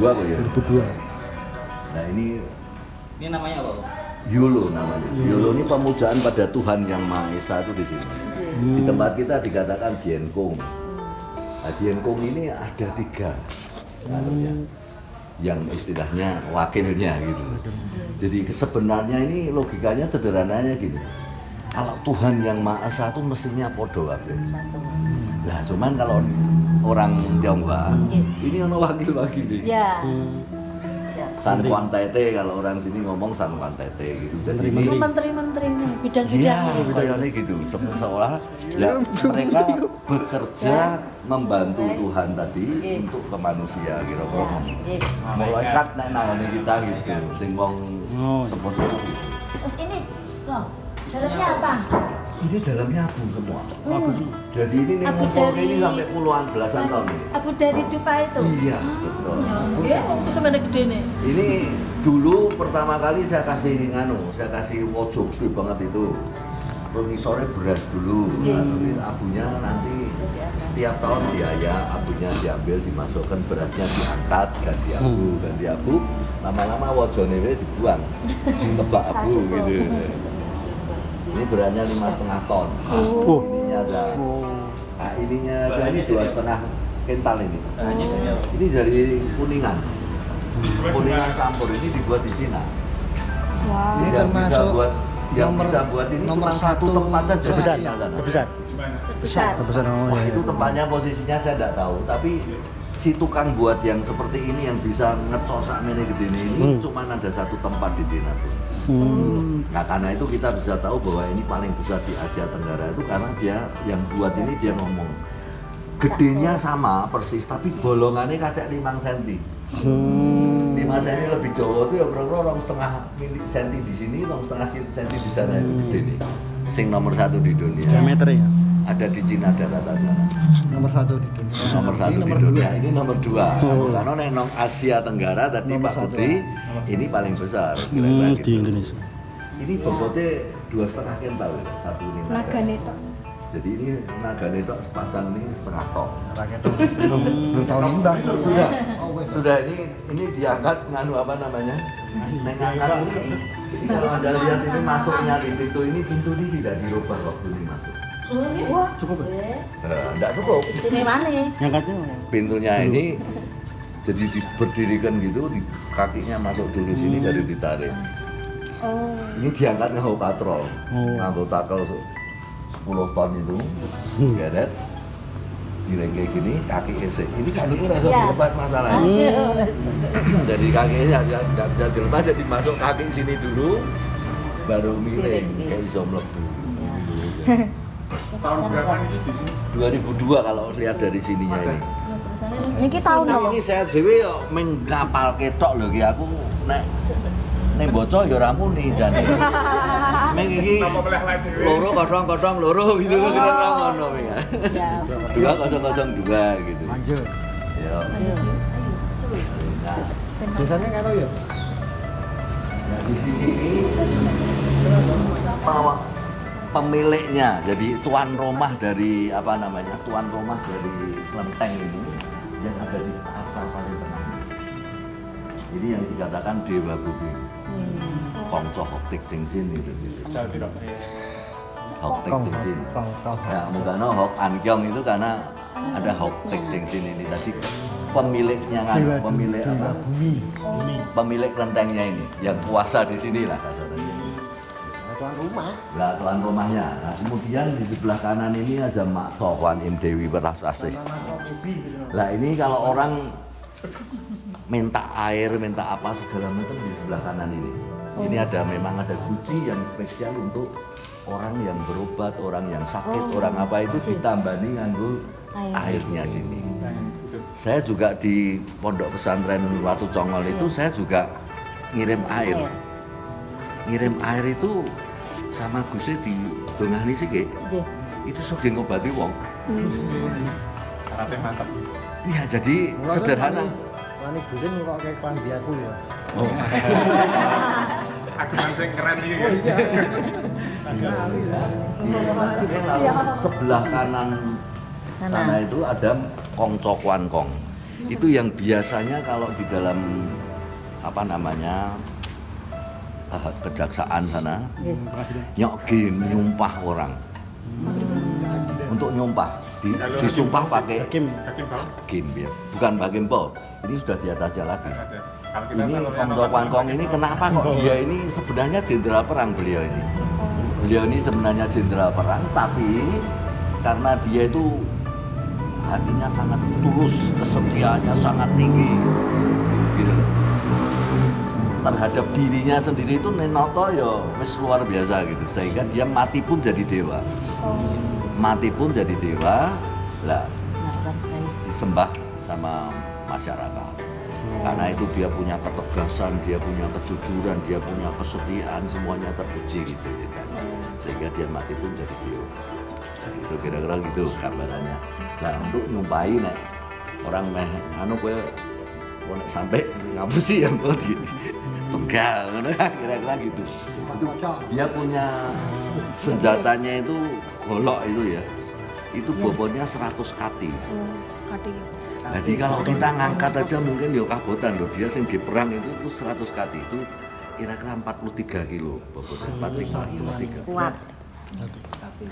2002 kok ya. 2002. Nah ini namanya apa? Yulo namanya. Yulo ini pemujaan pada Tuhan Yang Maha Esa itu di sini. Di tempat kita dikatakan Dienkong. Nah, Dienkong ini ada 3 yang istilahnya wakilnya gitu. Jadi sebenarnya ini logikanya sederhananya gini. Kalau Tuhan Yang Maha Esa itu mestinya podo kabeh. Lah cuman kalau orang Tionghoa ini ono wakil-wakil. Ya. San Kuan Tete, kalau orang sini ngomong San Kuan Tete gitu. Jadi ini Menteri-menterinya, iya, bidang-bidangnya. kayaknya gitu. Seolah ya, mereka bekerja membantu Tuhan tadi untuk ke manusia kira-kira. Malaikat nek nangani kita gitu. Sing wong seposo gitu. Terus ini loh, dalamnya apa? Ini dalamnya abu semua. Jadi ini nih ngumpul ini sampai puluhan belasan tahun ini. Abu dari dupa itu? Iya, betul. Ya, bisa mana gede nih? Ini dulu pertama kali saya kasih wojok gede banget itu. Terus ngisornya beras dulu. Nanti abunya nanti setiap tahun diayak, abunya diambil, dimasukkan, berasnya diangkat, ganti abu. Lama-lama wojone dibuang. Tebak abu gitu. Ini beratnya 5,5 ton. Ininya ada. Nah, ininya aja ini 2,5 kental ini. Ini dari Kuningan. Kuningan campur ini dibuat di Cina. Wow. Ini Yang bisa termasuk buat bisa buat ini nomor cuma satu tempat saja. terbesar. Cina sana. Terbesar. Besar. Terbesar. Wah, itu tempatnya posisinya saya tidak tahu, tapi si tukang buat yang seperti ini yang bisa ngecor sakmene gede ini cuma ada satu tempat di Cina tuh. Nah karena itu kita bisa tahu bahwa ini paling besar di Asia Tenggara itu karena dia yang buat ini dia ngomong gedenya sama persis tapi bolongannya kacak 5 cm. 5 cm lebih jauh itu ya kira-kira 2,5 cm di sini, 2,5 cm di sana itu gede nih. Sing nomor 1 di dunia. Diameter ya. Ada di Cina ada rata-rata. Nomor 1 di dunia. Nomor 1 di dunia. Ini nomor 2. Karena neng Asia Tenggara tadi Nomor Pak 1. Budi ini paling besar kira-kira Di gitu. Indonesia. Ini bobotnya 2,5 kental ya, satu ini. Naga neto. Jadi ini naga netok sepasang ini 1/2 ton. Rakyat belum tahu nimbang. Sudah ini diangkat nganu apa namanya? Neng angkat ini kalau Anda lihat ini masuknya di pintu ini tidak dirubah waktu ini masuk. Wah, Cukup ya? Enggak cukup. sini mana? Ngangkatnya mana? Pintunya ini jadi berdirikan gitu, di kakinya masuk dulu sini baru ditarik. Oh. Ini diangkat nganggo patrol, nganggo takel 10 ton itu, geret, direng kayak gini, kaki esek. Ini kan itu rasa dilepas masalahnya. Dari kakinya nggak bisa dilepas, jadi masuk kaki sini dulu, baru miring, kayak iso mlebu. Tahun berapa ini di sini? 2002 kalau lihat dari sininya ini. Ini kita tahu Nah, ini saya dhewe yo ming ngapal ketok lho iki aku nek bocah ya ora muni jane. Ming iki Nama boleh live dewe. loro kosong kosong loro gitu lho kira-kira ngono ming. Ya. 2002 gitu. Lanjut. Ya. Nah, Biasanya karo ya. nah, di sini ini pemiliknya, jadi tuan rumah dari apa namanya? Tuan rumah dari kelenteng ini yang ada di atas paling tengah. Ini yang dikatakan Dewa Bumi. Kongso Hoktik Jingsin itu. Jauh tidak. Hoktik Jingsin. Kong. Ya, mungkin Hok Ankyong itu karena ada Hoktik Jingsin ini tadi pemiliknya kan, pemilik apa? Pemilik kelentengnya ini, yang kuasa di sini lah kasarnya. Tuan rumah. Lah tuan rumahnya. Nah, kemudian di sebelah kanan ini ada Mak Kuan Im Dewi Weras Asih. Lah ini kalau orang minta air, minta apa segala macam di sebelah kanan ini. Ini memang ada guci yang spesial untuk orang yang berobat, orang yang sakit, orang apa itu ditambani nganggo airnya sini. Saya juga di Pondok Pesantren Watu Congol itu saya juga ngirim air. Ngirim air itu sama Gusti di dongani sih Ki. Itu sugih ngobati wong. Syaratnya mantap. Iya, jadi sederhana. Wani burin kok kayak klambi aku ya. Oh. Aku yang keren ini. Lalu sebelah kanan sana itu ada Kongso Kuan Kong. Itu yang biasanya kalau di dalam apa namanya kejaksaan sana nyokin nyumpah orang. Untuk nyumpah disumpah pakai Hakim. Hakim Bang. hakim ya, bukan hakim po. Ini sudah di atasnya lagi. Ada. Kalau kita Ini kalau yang Kongko nonton Kongkong ini kenapa kok dia ini sebenarnya jenderal perang beliau ini. Beliau ini sebenarnya jenderal perang, tapi karena dia itu hatinya sangat tulus, kesetiaannya sangat tinggi, gitu loh. Terhadap dirinya sendiri itu Nenoto ya wis luar biasa gitu, sehingga dia mati pun jadi dewa, mati pun jadi dewa, lah disembah sama masyarakat. Karena itu dia punya ketegasan, dia punya kejujuran, dia punya kesetiaan, semuanya terpuji gitu ceritanya. Sehingga dia mati pun jadi dewa. Itu kira-kira gitu gambarannya. Nah untuk nyumpahi nek orang meh anu kowe nek sampai ngapusi yang kok gini. Tunggal kira-kira gitu. Itu dia punya senjatanya itu golok itu ya. Itu bobotnya 100 kati. Kati. Jadi kalau kita ngangkat aja mungkin ya kabotan loh. Dia sing di perang itu 100 kati itu kira-kira 43 kilo bobotnya. 43. Kuat.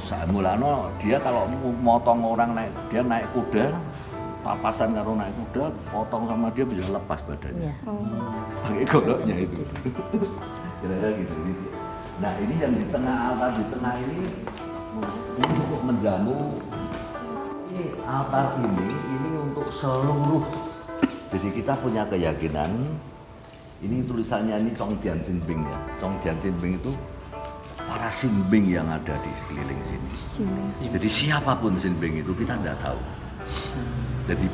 Saat mulano dia kalau motong orang naik, dia naik kuda, papasan karo naik kuda, potong sama dia bisa lepas badannya. Iya. Pakai goloknya itu. Kira-kira gitu. Nah ini yang di tengah altar di tengah ini untuk menjamu. Ini altar ini untuk seluruh. Jadi kita punya keyakinan. Ini tulisannya ini Chongdian Sinbing ya. Chongdian Sinbing itu para Sinbing yang ada di sekeliling sini. Jadi siapapun Sinbing itu kita tidak tahu. Jadi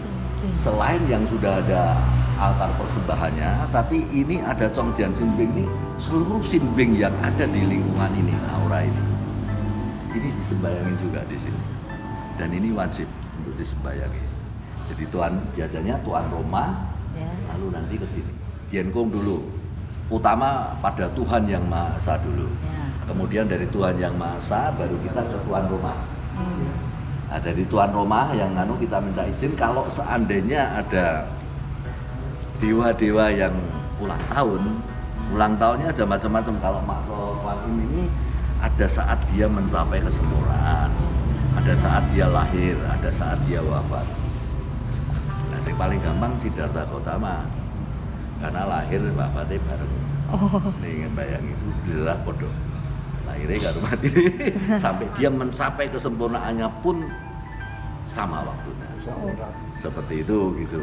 selain yang sudah ada altar persembahannya, tapi ini ada Chongdian Sinbing ini seluruh Sinbing yang ada di lingkungan ini, aura ini disembayangin juga di sini. Dan ini wajib untuk disembayangi. Jadi biasanya tuan rumah, lalu nanti ke sini. Dienkong dulu, utama pada Tuhan yang Maha Esa dulu. Kemudian dari Tuhan yang Maha Esa baru kita ke tuan rumah. Nah, dari tuan rumah yang kita minta izin kalau seandainya ada dewa-dewa yang ulang tahunnya ada macam-macam. Kalau Makro Kuan Im ini ada saat dia mencapai kesempurnaan, ada saat dia lahir, ada saat dia wafat. Nah, yang paling gampang Siddhartha Gautama karena lahir wafatnya bareng. Nih bayang itu adalah bodoh. Lahirnya gak mati sampai dia mencapai kesempurnaannya pun sama waktunya. Seperti itu gitu.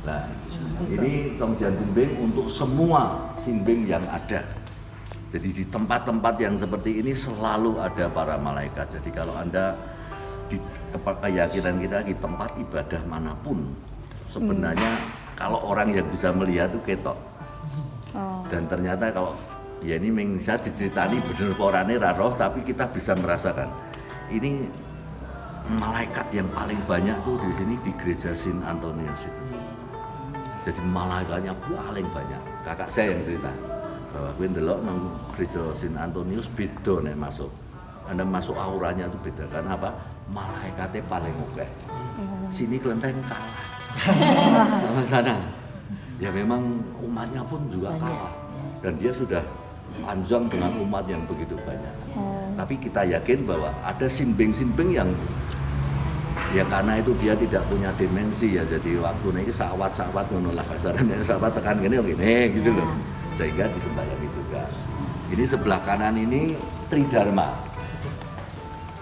Nah, ini Chongdian Sinbing untuk semua Sinbing yang ada. Jadi di tempat-tempat yang seperti ini selalu ada para malaikat. Jadi kalau Anda di keyakinan kita di tempat ibadah manapun sebenarnya kalau orang yang bisa melihat itu ketok. Dan ternyata kalau ya ini bisa diceritani bener porane roh, tapi kita bisa merasakan ini malaikat yang paling banyak tuh di sini di gereja Saint Antonius itu. Jadi malaikatnya paling banyak. Kakak saya yang cerita bahwa gue ndelok nang gereja Saint Antonius beda nek masuk. Anda masuk auranya itu beda karena apa? Malaikatnya paling oke. Sini kelenteng kalah sama sana. Ya memang umatnya pun juga kalah dan dia sudah panjang dengan umat yang begitu banyak. Tapi kita yakin bahwa ada Sinbing-Sinbing yang ya karena itu dia tidak punya dimensi ya, jadi waktu ini sawat-sawat ngono lah kasarannya, sawat tekan gini gitu loh, sehingga disembayangi juga. Ini sebelah kanan ini Tridharma,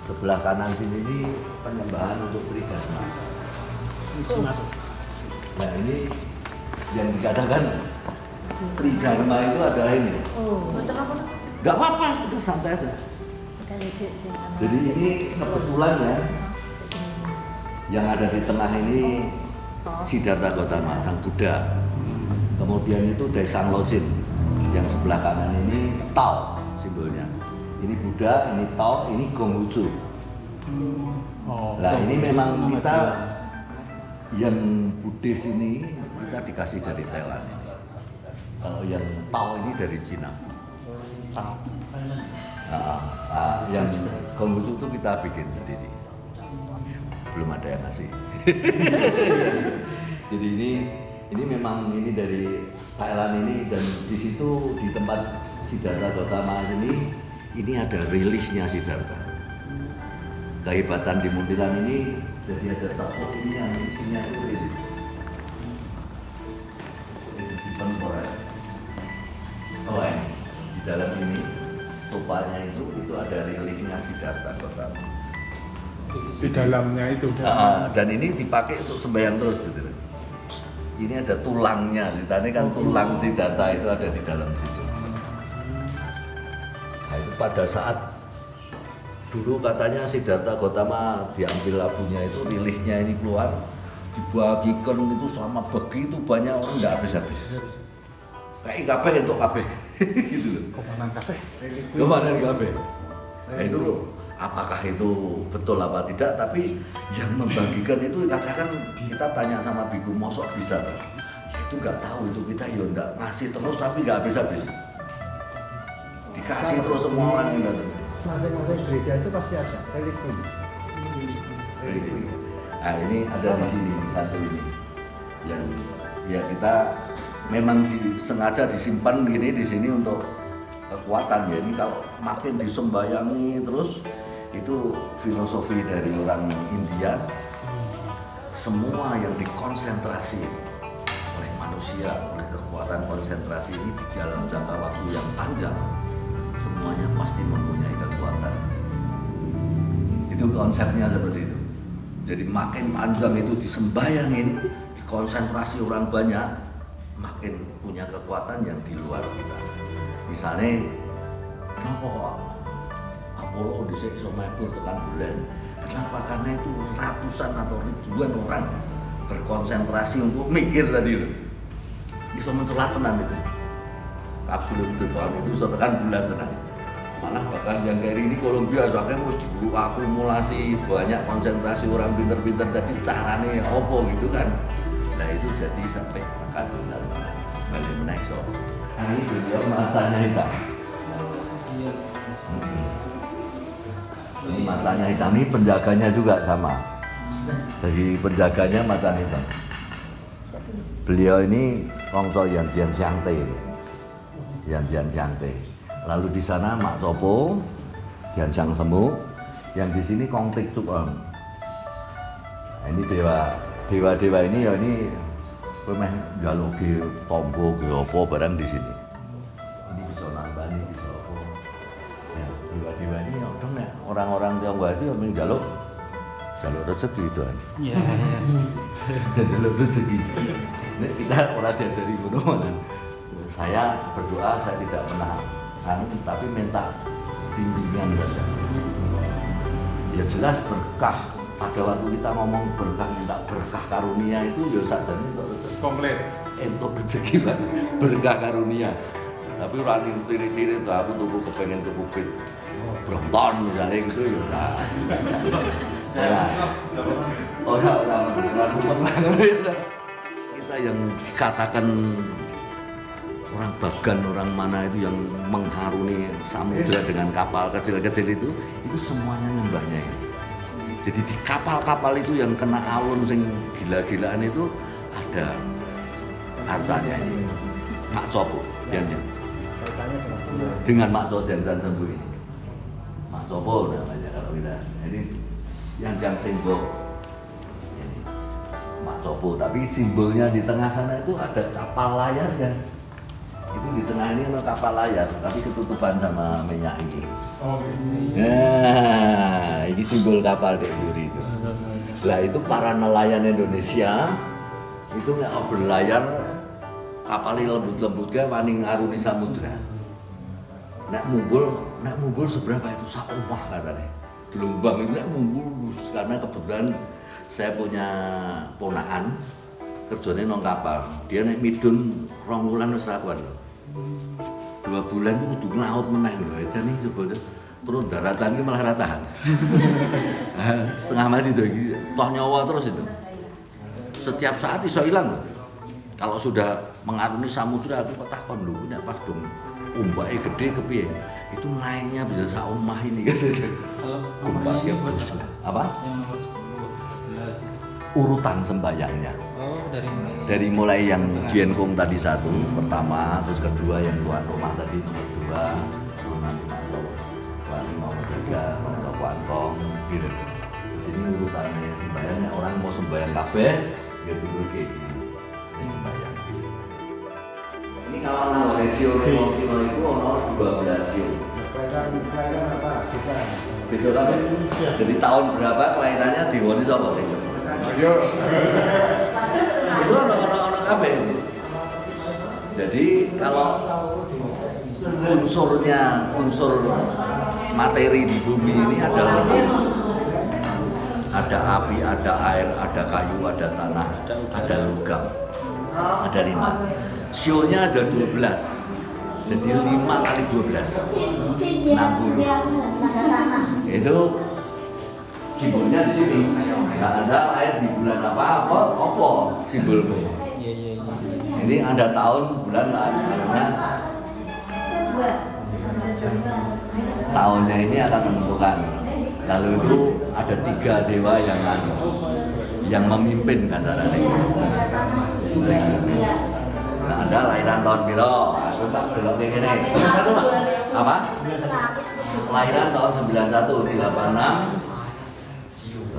sebelah kanan sini ini penyembahan untuk Tridharma. Nah ini yang dikatakan Tridharma itu adalah ini. Gak apa-apa, udah santai aja. Jadi ini kebetulan ya, yang ada di tengah ini Siddhartha Gautama, sang Buddha. Kemudian itu Daesang Lojin, yang sebelah kanan ini Tao simbolnya. Ini Buddha, ini Tao, ini Gonghucu. Nah ini memang kita yang Buddhis ini kita dikasih dari Thailand ini. Kalau yang Tao ini dari Cina. Yang Gonghucu itu kita bikin sendiri. belum ada yang ngasih. Jadi ini memang ini dari Thailand ini, dan di situ di tempat Siddhartha Gautama ini ada rilisnya Siddhartha. Kehebatan di Muntilan ini, jadi ada toko ini yang isinya itu rilis. Ini disimpan koran. Oh ini di dalam ini stupanya itu ada rilisnya Siddhartha Gautama. Di dalamnya itu. Dan ini dipakai untuk sembahyang terus gitu. Ini ada tulangnya, ceritanya kan tulang Siddhartha itu ada di dalam situ. Nah, itu pada saat dulu katanya Siddhartha Gautama diambil labunya itu, rilisnya ini keluar, dibagikan itu sama begitu banyak orang, nggak habis-habis. Kayak kabeh untuk kabeh gitu loh. Komandan kafe. Komandan kabeh. Nah itu apakah itu betul apa tidak, tapi yang membagikan itu katakan kita tanya sama biku mosok bisa terus, ya itu nggak tahu, itu kita ya nggak ngasih terus tapi nggak habis-habis, dikasih terus semua orang yang datang. Masing-masing gereja itu pasti ada relikwi. Nah ini ada di sini, di satu ini yang ya kita memang sengaja disimpan gini di sini untuk kekuatan ya. Ini kalau makin disembayangi terus, itu filosofi dari orang India, semua yang dikonsentrasi oleh manusia, oleh kekuatan konsentrasi ini di dalam jangka waktu yang panjang, semuanya pasti mempunyai kekuatan. Itu konsepnya seperti itu. Jadi makin panjang itu disembayangin, dikonsentrasi orang banyak, makin punya kekuatan yang di luar kita. Misalnya, kenapa kok Apollo dhisik iso mabur tekan bulan? Kenapa? Karena itu ratusan atau ribuan orang berkonsentrasi untuk mikir tadi loh. Iso mencelat tenan itu. Kapsul Tuhan itu iso tekan bulan tenan. Malah bahkan yang kayak ini Kolombia soalnya mesti akumulasi banyak konsentrasi orang pinter-pinter tadi carane opo gitu kan. Nah itu jadi sampai tekan bulan balik menaik so. Ini beliau matanya hitam. Ini matanya hitam, ini penjaganya juga sama. Jadi penjaganya matanya hitam. Beliau ini Kongso Yantian Syangte. Yantian Syangte. Lalu di sana Mak Copo, Dian Sang Semu, yang di sini Kong Tik Cuk Om. Nah, ini dewa ini ya ini pemeh njaluk ge tombo ge apa barang di sini. Ini bisa nambani bisa apa. Ya, dewa ini ya dong nek orang-orang Tionghoa itu yang njaluk rezeki itu kan. Iya. Jaluk rezeki. Nek kita ora diajari ngono mana. Saya berdoa saya tidak pernah tapi minta bimbingan saja. Ya jelas berkah. Pada waktu kita ngomong berkah, minta berkah karunia itu ya saja untuk rezeki. Komplit. Untuk rezeki kan berkah karunia. Tapi orang tiri-tiri tuh aku tuh kepengen tuku pit Brompton misalnya gitu ya. Orang kita yang dikatakan orang Bagan, orang mana itu yang mengharuni samudra dengan kapal kecil-kecil itu semuanya nyembahnya ini. Jadi di kapal-kapal itu yang kena alun sing gila-gilaan itu ada hartanya ini. Mak Copo, dengan Mak Copo dan San Sembu ini. Mak Copo namanya kalau kita. Ini yang simbol ini Mak Copo, tapi simbolnya di tengah sana itu ada kapal layarnya. Itu di tengah ini ada kapal layar, tapi ketutupan sama minyak ini. Oh ini. Nah, ini simbol kapal Dek Buri itu. Lah itu para nelayan Indonesia itu nggak berlayar kapalnya lembut-lembut kayak wani ngaruni samudra. Nek mumbul seberapa itu sak omah katanya. Gelombang itu nek mumbul karena kebetulan saya punya ponakan kerjanya nong kapal. Dia naik midun 2 bulan wis rakuan. 2 bulan itu kudu nglaut meneh lho. Aja nih coba turun daratan ini malah ratahan. Setengah mati tuh, toh nyawa terus itu. Setiap saat iso hilang loh. Kalau sudah mengarungi samudra aku kok takon lho punya pas dong ombaknya gede kepiye. Itu naiknya bisa sak omah ini gitu. Kalau Kumpas ya buat bos. Apa? Yang nomor 10. urutan sembayangnya. Oh, Dari mulai yang Dienkung tadi satu pertama, terus kedua yang tuan rumah tadi nomor 2, nanti masuk tuan nomor 3, masuk kuantong gitu. Di sini urutannya sembayangnya, orang mau sembayang kabeh gitu kayak gini. Ini sembayang. Ini kalau nang resio Kino itu ono 12 sio. Kelahiran apa? Bisa. Gitu kan? Jadi tahun berapa kelahirannya diwoni sapa sing? Ayo. Itu ono kabeh. Jadi kalau unsur materi di bumi ini adalah ada api, ada air, ada kayu, ada tanah, ada logam, ada 5. Sionya ada 12. Jadi 5 kali 12 60. Itu simbolnya di sini. Nggak ada air di bulan apa simbolmu. Iya. Ini ada tahun bulan akhirnya tahunnya ini akan menentukan. Lalu itu ada 3 dewa yang memimpin kasarannya. Nah, ada lahiran tahun piro? Aku tak belok kayak gini. Apa? Lahiran tahun 91 di 86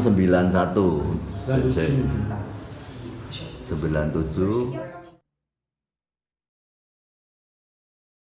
91 97